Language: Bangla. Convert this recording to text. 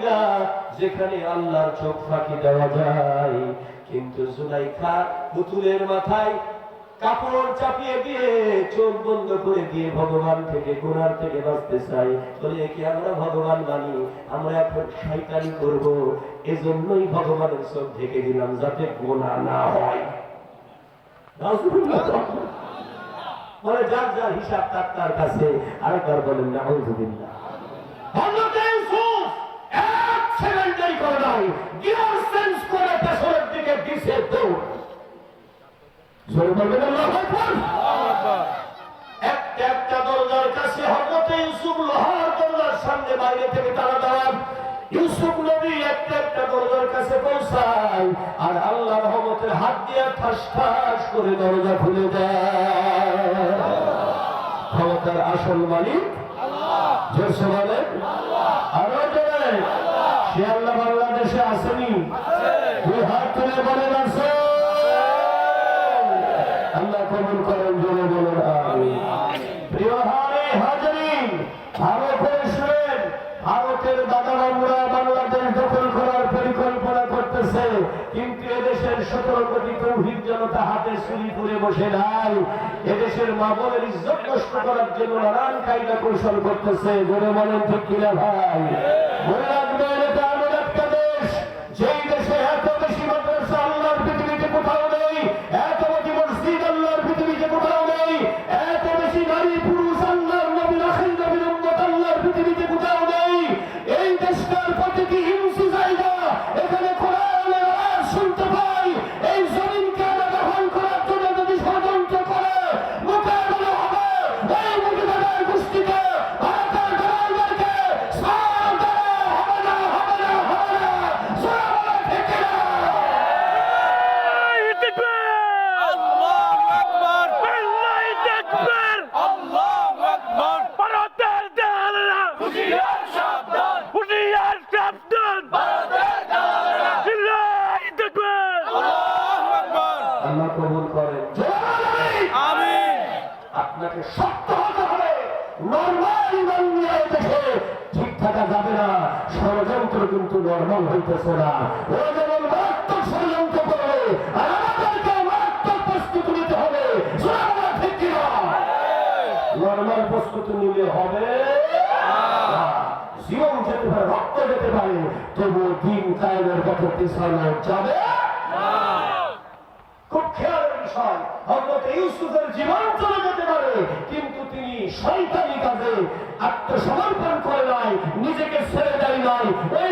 জায়গা যেখানে আল্লাহর চোখ ফাঁকি দেওয়া যায়। কিন্তু জুলাইখা পুতুলের মাথায় কাপড় চাপিয়ে দিয়ে চোখ বন্ধ করে দিয়ে ভগবান থেকে গুনার থেকে বাঁচতে চাই। বলে কি আমরা ভগবান মানি, আমরা এখন শয়তানি করব, এজন্যই ভগবানের চোখ ঢেকে দিলাম যাতে গুনাহ না হয়। বলে যার যার হিসাব তার কাছে। আরেকবার বলেন না আউযুবিল্লাহ। হযরত ইউসুফ এক সেকেন্ডই করে নাই, গিয়ার চেঞ্জ করে পেছনের দিকে দিছে দৌড়। জোরে বলবেন আল্লাহু আকবার। একটা দরজার কাছে হযরত ইউসুফ লোহার দরজার সামনে বাইরে থেকে তালা দেওয়া। ইউসুফ নবী একটা দরজার কাছে পৌঁছায় আর আল্লাহর রহমতের হাত দিয়ে ঠাস ঠাস করে দরজা খুলে দেয়। ক্ষমতার আসল মালিক আল্লাহ। জোরসে বলেন আল্লাহ। আরো জোরে সে আল্লাহ বাংলাদেশে আসেনি? দুই হাত তুলে বলেন আছে। আল্লাহ কবুল করেন, জোরে বলেন আমিন। প্রিয় ভাই হাজরিন, ভালো করে শুনেন, ভারতের দাদাবাবুরা বাংলাদেশ দখল করার পরিকল্পনা করতেছে, কিন্তু এদেশের 17 কোটি তৌহিদ জনতা হাতে ছুরি করে বসে নাই। এদেশের মা বোনের ইজ্জত নষ্ট করার জন্য নানান কায়দা কৌশল করতেছে। জোরে বলেন ঠিক কিনা ভাই? মনে রাখবেন এটা এমন একটা দেশ যেই দেশে এত বেশি মাদ্রাসা আল্লাহর পৃথিবীতে কোথাও নেই, এত বেশি মসজিদ আল্লাহর পৃথিবীতে কোথাও নেই, এত বেশি নারী পুরুষ আল্লাহর নবীর আখির নবীর উম্মত আল্লাহর পৃথিবীতে কোথাও নেই। এই দেশটার প্রতিটি ইঞ্চি জায়গা এখানে কোরআনের আওয়াজ শুনতে পাই। এই জমিনকে দখল করার জন্য যদি ষড়যন্ত্র করে মোকাবেলা হবে এই মুজিববাদের গোষ্ঠীকে, ভারতের দালালদেরকে ছাড় দেওয়া হবে না, হবে না, হবে না। জোরে বলেন ঠিক কিনা? আল্লাহু আকবার, আল্লাহু আকবার, আল্লাহু আকবার। ভারতের দালালরা হুঁশিয়ার সাবধান, হুঁশিয়ার সাবধান, ভারতের দালালরা আল্লাহু আকবার, আল্লাহু আকবার। আল্লাহ কবুল করেন, আমিন। আপনাকে শক্ত হতে হবে। নরমাল ইমান নিয়ে দেশে ঠিক থাকা যাবে না। ষড়যন্ত্র কিন্তু নরমাল হইতেছে না। ওরা যেমন মারাত্মক ষড়যন্ত্র করবে আর আমাদেরকে মারাত্মক প্রস্তুতি নিতে হবে। ঠিক কিনা? নরমাল প্রস্তুতি নিলে হবে না। জীবন যেতে পারে, রক্ত যেতে পারে, তবুও দিন কায়েমের পথে পিছানো যাবে না। খুব খেয়ালের বিষয়, হযরত ইউসুফের জীবন চলে যেতে পারে, কিন্তু তিনি শয়তানি কাজে আত্মসমর্পণ করে নাই, নিজেকে ছেড়ে দেয় নাই। ওই